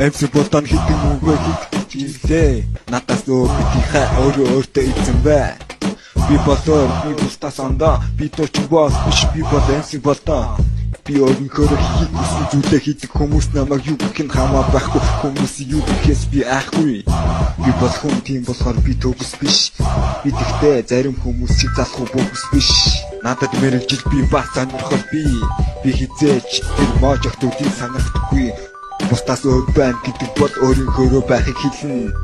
MC Болтон хитэн үгүй хитчихлээ. Надаас өөрийнхөө өөртөө эзэн бай. Би болоор би бусдаас ондоо би тооч бос биш би бол MC Болтон. Би өөрийнхөө хийх гэсэн зүйлээ хийдэг хүмүүс намайг юу гэх нь хамаа байхгүй хүмүүс юу гэхээс би айхгүй. Би бол хүн тийм болохоор би төгс биш. Би тэгтээ зарим хүмүүс чи залхуу бөгс биш. Надад мэрэгжил би бас сонирхол би хизээч тэр моож өгтүүдийг санагдахгүй. Бусдаас өөр байна гэдэг бол өөрийнхөө байхыг хэлнэ.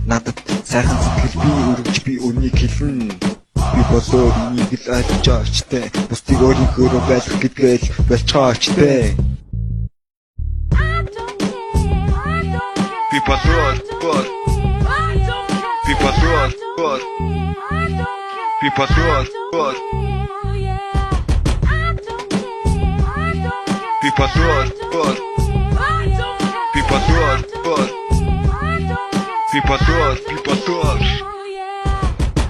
Надад сайхан сэтгэл би өргөж би үнийг хэлнэ. Би болоо энийг л ойлгож очтой. Бусдыг өөрийнхөө байлгах гэдгээ л болцоочтой. Би болоо би болоо би болоо би болоо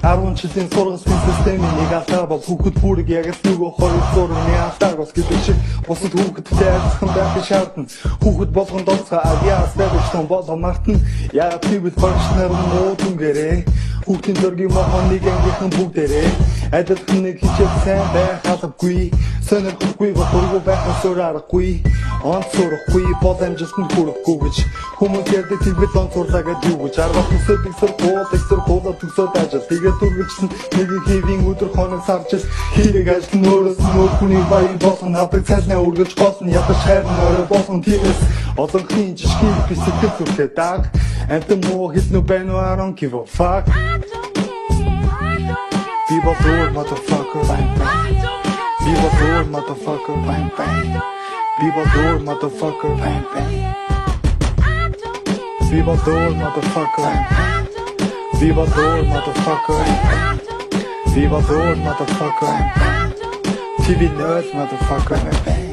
Арван жилийн сургалтын системийн нэг алдаа бол хүүхэд бүрэг яг л нөгөө хоёр зургийн алдаагаас гэдэг шиг бусад хүүхэдтэй айлзхан байх шаардна. Хүүхэд болгонд онцгой авиастай бишэн болон мартна. Яг тиймд багш нар муудын гэрээ. Хүүхдийн зургийн мохон нэг ангийнхан бүгдээрээ адилхан нэг хичээл сайн байх албагүй. Сонирхолгүй боловгүй байх асуур аргагүй. Онцорхгүй боломжтой хүрэхгүй гэж хүмүүс ярьдаг тиймд онцорлаа гэж юу гэж арга төсөөд их төгсөөд ажил тэгээд үргэлжлэн нэг хэвийн өдөр хоног сарж хэрэг ажил нөөрэс нөр хүний баян болсон хавдаг цайлнаа үргэлж болсон ядаж хайр нөрө болсон тиймээс олонхын жишгийг би сэтгэл зүрхээ даг амтан муу хэлнэ байна I don't give a fuck People do it motherfucker bang bang People do it motherfucker bang bang People do it motherfucker bang bang People do it motherfucker bang bang People do it motherfucker People do it motherfucker TV nerds motherfucker